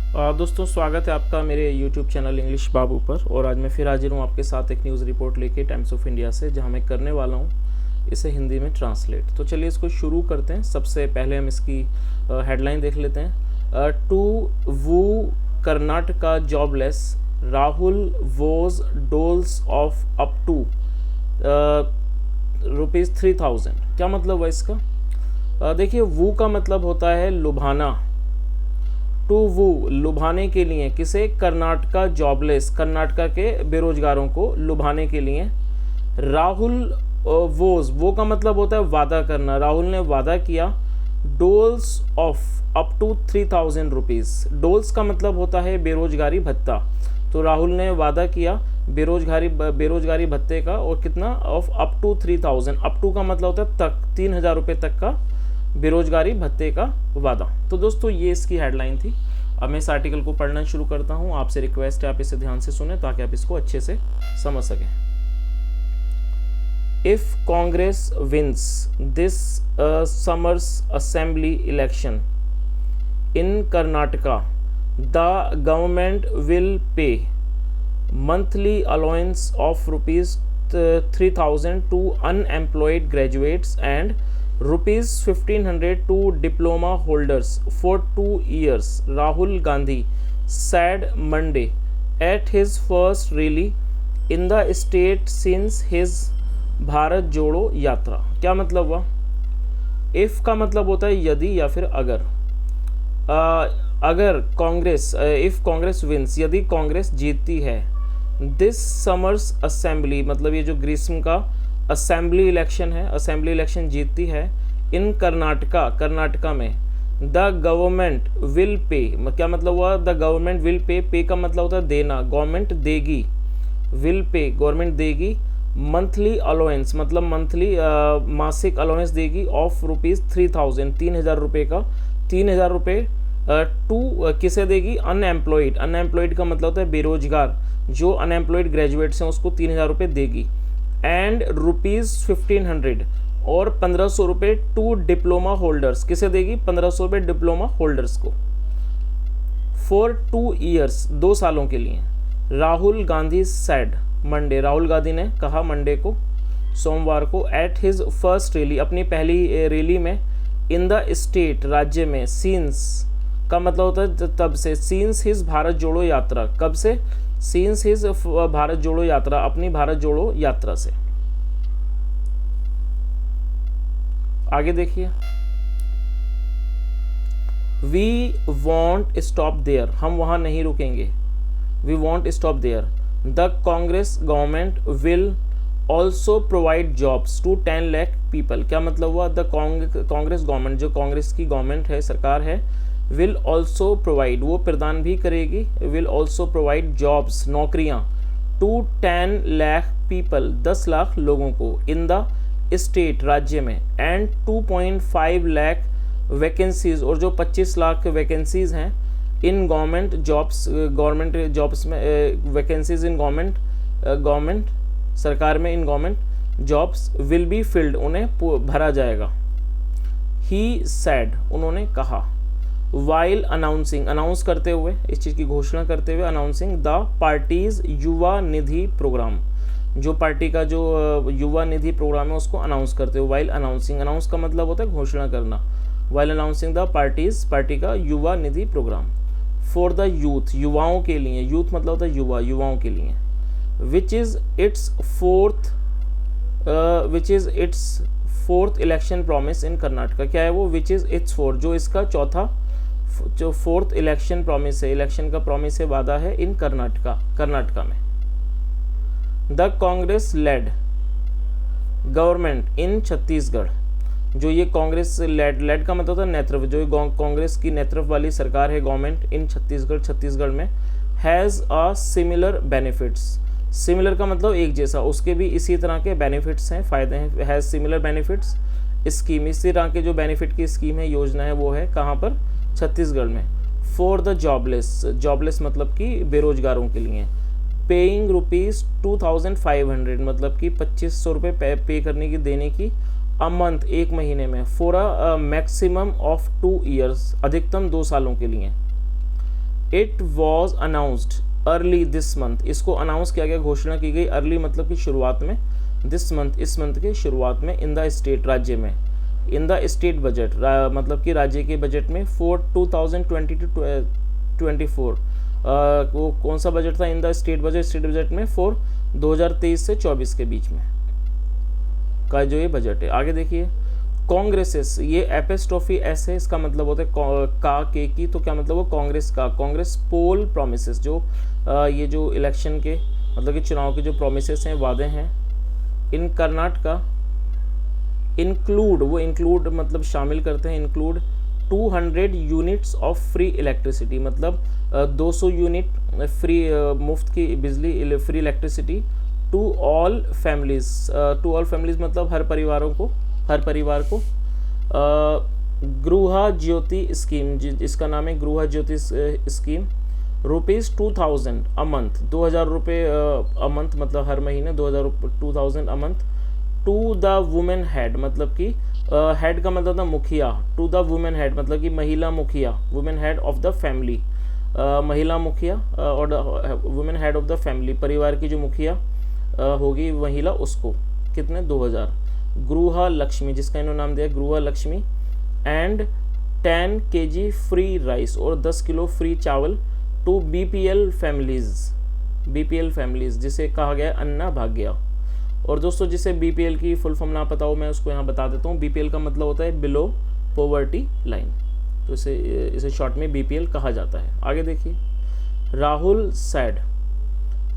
दोस्तों स्वागत है आपका मेरे YouTube चैनल इंग्लिश बाबू पर। और आज मैं फिर हाजिर हूँ आपके साथ एक न्यूज़ रिपोर्ट लेके टाइम्स ऑफ इंडिया से, जहाँ मैं करने वाला हूँ इसे हिंदी में ट्रांसलेट। तो चलिए इसको शुरू करते हैं। सबसे पहले हम इसकी हेडलाइन देख लेते हैं। To woo Karnataka jobless, Rahul vows doles of up to ₹3,000। क्या मतलब है इसका? देखिए, वू का मतलब होता है लुभाना। टू वू लुभाने के लिए, किसे? कर्नाटका जॉबलेस, कर्नाटका के बेरोजगारों को लुभाने के लिए। राहुल वोज, वो का मतलब होता है वादा करना। राहुल ने वादा किया। Doles of up to ₹3,000। Doles का मतलब होता है बेरोजगारी भत्ता। तो राहुल ने वादा किया बेरोजगारी भत्ते का, और कितना? Of up to 3,000। Up to का मतलब होता है तक, 3,000 रुपये तक का बेरोजगारी भत्ते का वादा। तो दोस्तों ये इसकी हेडलाइन थी। अब मैं इस आर्टिकल को पढ़ना शुरू करता हूँ। आपसे रिक्वेस्ट है आप इसे ध्यान से सुने ताकि आप इसको अच्छे से समझ सकें। If Congress wins this summer's assembly election in Karnataka, the government will pay monthly allowance of ₹3,000 to unemployed graduates and ₹1,500 to diploma holders for 2 years, Rahul Gandhi said Monday at his first rally in the state since his Bharat जोड़ो यात्रा। क्या मतलब हुआ? If का मतलब होता है यदि या फिर अगर। अगर कांग्रेस, इफ़ कांग्रेस विंस, यदि कांग्रेस जीतती है, दिस समर्स असेंबली, मतलब ये जो ग्रीष्म का असेंबली इलेक्शन है, असेंबली इलेक्शन जीतती है इन कर्नाटका, कर्नाटका में, द गवर्नमेंट विल पे, क्या मतलब हुआ? द गवर्नमेंट विल पे का मतलब होता है देना, गवर्नमेंट देगी। विल पे, गवर्नमेंट देगी। मंथली अलाउंस मतलब मंथली, मासिक अलाउंस देगी ऑफ ₹3,000, 3,000 रुपये का, 3,000 रुपये टू किसे देगी? अनएम्प्लॉयड। अनएम्प्लॉयड का मतलब होता है बेरोजगार, जो अनएम्प्लॉयड ग्रेजुएट्स हैं उसको 3,000 रुपये देगी। एंड ₹1,500 और 1,500 रुपये टू डिप्लोमा होल्डर्स, किसे देगी? 1,500 रुपये डिप्लोमा होल्डर्स को। फॉर 2 ईयर्स, 2 सालों के लिए। राहुल गांधी सेड मंडे, राहुल गांधी ने कहा मंडे को, सोमवार को, एट हिज फर्स्ट रैली, अपनी पहली रैली में, इन द स्टेट, राज्य में, सीन्स का मतलब होता है तब से, सीन्स हिज भारत जोड़ो यात्रा, कब से? सीन्स हिज भारत जोड़ो यात्रा, अपनी भारत जोड़ो यात्रा से। आगे देखिए, वी वॉन्ट स्टॉप देयर, हम वहां नहीं रुकेंगे। We won't stop there. The Congress government will also provide jobs to 10 lakh people. क्या मतलब हुआ? द कांग्रेस गवर्नमेंट, जो कांग्रेस की गवर्नमेंट है, सरकार है, विल ऑल्सो प्रोवाइड, वो प्रदान भी करेगी, विल ऑल्सो प्रोवाइड जॉब्स, नौकरियाँ, टू 10 लाख पीपल, 10 लाख लोगों को, इन द स्टेट, राज्य में, एंड 2.5 लाख वैकेंसीज, और जो 25 लाख वैकेंसीज हैं इन गवर्नमेंट जॉब्स में, वैकेंसीज इन गवर्नमेंट सरकार में, in government jobs will be filled, उन्हें भरा जाएगा। ही सैड, उन्होंने कहा, वाइल अनाउंसिंग, अनाउंस करते हुए, इस चीज़ की घोषणा करते हुए, अनाउंसिंग द पार्टीज युवा निधि प्रोग्राम, जो पार्टी का जो युवा निधि प्रोग्राम है उसको अनाउंस करते हुए। वाइल अनाउंसिंग, अनाउंस का मतलब होता है घोषणा करना। While announcing the parties, party का युवा निधि प्रोग्राम, फॉर द यूथ, युवाओं के लिए, यूथ मतलब होता है युवा, युवाओं के लिए, which is its fourth election promise in Karnataka. क्या है वो? विच इज़ इट्स फोर्थ, जो इसका चौथा, जो फोर्थ इलेक्शन प्रॉमिस है, इलेक्शन का प्रॉमिस है, वादा है, इन कर्नाटका में। The Congress lead government in Chhattisgarh, जो ये कांग्रेस लेड का मतलब होता है नेतृत्व, जो कांग्रेस की नेतृत्व वाली सरकार है, गवर्नमेंट इन छत्तीसगढ़ में, has a similar benefits. Similar का मतलब एक जैसा, उसके भी इसी तरह के बेनिफिट्स हैं, फ़ायदे हैं। हैज़ सिमिलर बेनिफिट्स स्कीम, इसी तरह के जो बेनिफिट की स्कीम है, योजना है, वो है कहाँ पर? छत्तीसगढ़ में। फॉर द जॉबलेस, जॉबलेस मतलब कि बेरोजगारों के लिए। पेइंग ₹2,500, मतलब कि 2,500 रुपये पे करने की, देने की, अ मंथ, एक महीने में, for a maximum of 2 years, अधिकतम 2 सालों के लिए। It was announced early this month, इसको अनाउंस किया गया, घोषणा की गई अर्ली मतलब कि शुरुआत में, दिस मंथ इस मंथ के शुरुआत में, इन द स्टेट राज्य में, इन द स्टेट बजट मतलब कि राज्य के बजट में फॉर 2020 to 24, वो कौन सा बजट था, इन द स्टेट बजट में फॉर 2023 से 24 के बीच में का जो ये बजट है। आगे देखिए कांग्रेसेस, ये एपिस्ट्रोफी एस है, इसका मतलब होता है का के की, तो क्या मतलब वो कांग्रेस का, कांग्रेस पोल प्रोमिसेस, जो ये जो इलेक्शन के मतलब कि चुनाव के जो प्रोमिसेस हैं, वादे हैं, इन कर्नाटका इंक्लूड, वो इंक्लूड मतलब शामिल करते हैं, include 200 units of free electricity, मतलब 200 यूनिट फ्री मुफ्त की बिजली, free electricity to all families मतलब हर परिवार को गृह ज्योति स्कीम, जिसका नाम है गृह ज्योति स्कीम, ₹2000 अ मंथ, 2000 रुपये अ मंथ मतलब हर महीने 2000 a month, to the women head, मतलब कि हेड का मतलब था मुखिया, टू द वुमेन हेड मतलब कि महिला मुखिया, women head of the family, महिला मुखिया और women head of the family, परिवार की जो मुखिया होगी महिला, उसको कितने 2000, गृह लक्ष्मी, जिसका इन्होंने नाम दिया गृह Lakshmi, and 10 kg free rice, और 10 किलो फ्री चावल टू BPL फैमिलीज, जिसे कहा गया अन्ना भाग्य। और दोस्तों जिसे BPL की फुल फॉर्म ना पता हो, मैं उसको यहाँ बता देता हूँ। BPL का मतलब होता है बिलो पॉवर्टी लाइन, तो इसे शॉर्ट में BPL कहा जाता है। आगे देखिए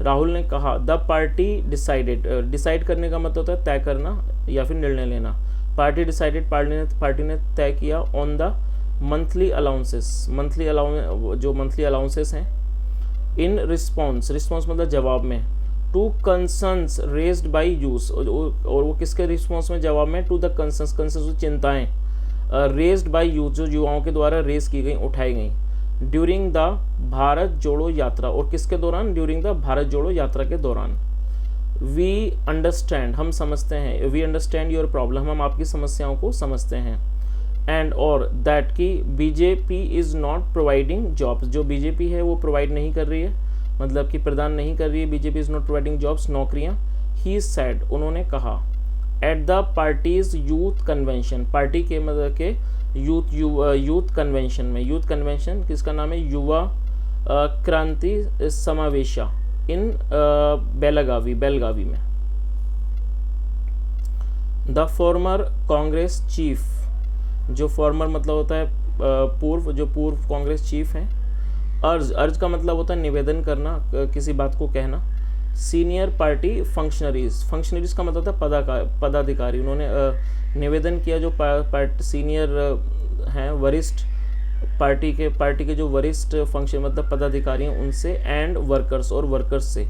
राहुल ने कहा द पार्टी डिसाइडेड, डिसाइड करने का मतलब होता है तय करना या फिर निर्णय लेना, पार्टी डिसाइडेड, पार्टी ने तय किया, ऑन द मंथली अलाउंसेस, जो मंथली अलाउंसेस हैं, इन रिस्पॉन्स मतलब जवाब में, to concerns raised by youth, और वो किसके रिस्पॉन्स में, जवाब में, टू द कंसर्न्स चिंताएं, रेज्ड बाय यूथ, जो युवाओं के द्वारा रेज की गई, उठाई गई, ड्यूरिंग द भारत जोड़ो यात्रा, और किसके दौरान, ड्यूरिंग द भारत जोड़ो यात्रा के दौरान। वी अंडरस्टैंड, हम समझते हैं, वी अंडरस्टैंड योर प्रॉब्लम, हम आपकी समस्याओं को समझते हैं, एंड और दैट की BJP is not providing jobs, जो BJP है वो प्रोवाइड नहीं कर रही है, मतलब कि प्रदान नहीं कर रही है, BJP is not providing jobs, नौकरियाँ। ही सेड, उन्होंने कहा, at the parties youth convention, party के मतलब के यूथ कन्वेंशन में, यूथ कन्वेंशन किसका नाम है, युवा क्रांति समावेशा, इन बेलगावी में। द फॉर्मर कांग्रेस चीफ, जो फॉर्मर मतलब होता है पूर्व कांग्रेस चीफ हैं, अर्ज का मतलब होता है निवेदन करना, किसी बात को कहना, सीनियर पार्टी फंक्शनरीज का मतलब होता है पदाधिकारी, उन्होंने निवेदन किया, जो सीनियर हैं, वरिष्ठ पार्टी के जो वरिष्ठ फंक्शन मतलब पदाधिकारी हैं, उनसे, एंड वर्कर्स से,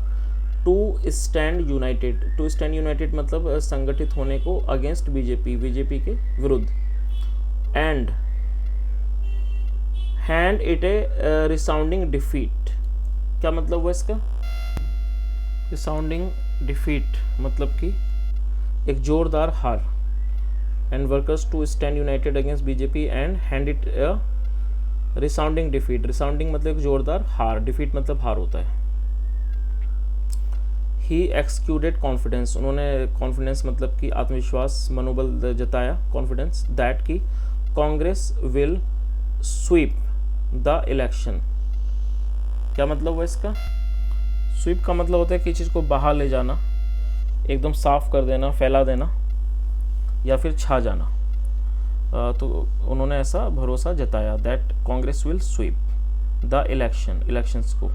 टू स्टैंड यूनाइटेड मतलब संगठित होने को, अगेंस्ट बीजेपी के विरुद्ध, and hand it A resounding defeat, क्या मतलब हुआ इसका, रिसाउंडिंग डिफीट मतलब कि एक जोरदार हार, and workers to stand united against BJP and hand it a resounding defeat, resounding मतलब जोरदार हार, डिफीट मतलब हार होता है। ही एक्सक्यूडेड कॉन्फिडेंस, उन्होंने कॉन्फिडेंस मतलब कि आत्मविश्वास, मनोबल जताया, कॉन्फिडेंस, दैट की Congress will sweep the election, क्या मतलब हुआ इसका, स्वीप का मतलब होता है कि चीज़ को बाहर ले जाना, एकदम साफ कर देना, फैला देना, या फिर छा जाना, तो उन्होंने ऐसा भरोसा जताया, that Congress will sweep the elections को।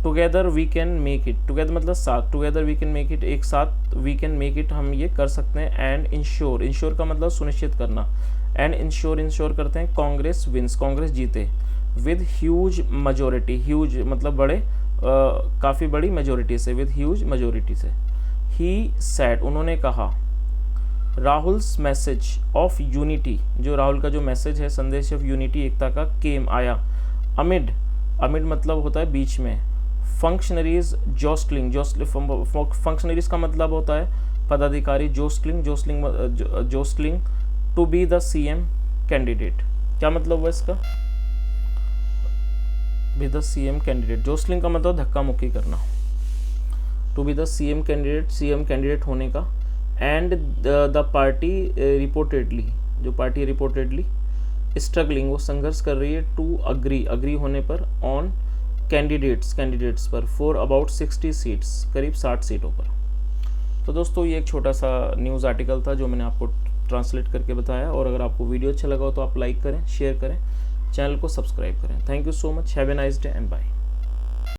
Together we can make it, together मतलब साथ, together we can make it, एक साथ, वी कैन मेक इट, हम ये कर सकते हैं, एंड इंश्योर का मतलब सुनिश्चित करना, एंड इंश्योर करते हैं, कांग्रेस विंस, कांग्रेस जीते, विद ह्यूज मेजोरिटी, ह्यूज मतलब बड़े, काफ़ी बड़ी मेजोरिटी से, विद ह्यूज मेजोरिटी से। ही सेड, उन्होंने कहा, राहुल्स मैसेज ऑफ यूनिटी, जो राहुल का जो मैसेज है, संदेश ऑफ यूनिटी, एकता का, केम आया, अमिड मतलब होता है बीच में, फंक्शनरीज जोस्टलिंग, फंक्शनरीज का मतलब होता है पदाधिकारी, jostling to be the CM candidate, क्या मतलब हुआ इसका, be the CM candidate, jostling का मतलब धक्का मुक्की करना, to be the CM candidate होने का, एंड द पार्टी रिपोर्टेडली, जो पार्टी रिपोर्टेडली स्ट्रगलिंग, वो संघर्ष कर रही है, टू अग्री होने पर, ऑन कैंडिडेट्स पर, फॉर अबाउट 60 सीट्स, करीब 60 सीटों पर। तो दोस्तों ये एक छोटा सा न्यूज़ आर्टिकल था जो मैंने आपको ट्रांसलेट करके बताया, और अगर आपको वीडियो अच्छा लगा हो तो आप लाइक करें, शेयर करें, चैनल को सब्सक्राइब करें। Thank you so much, have a nice day and bye.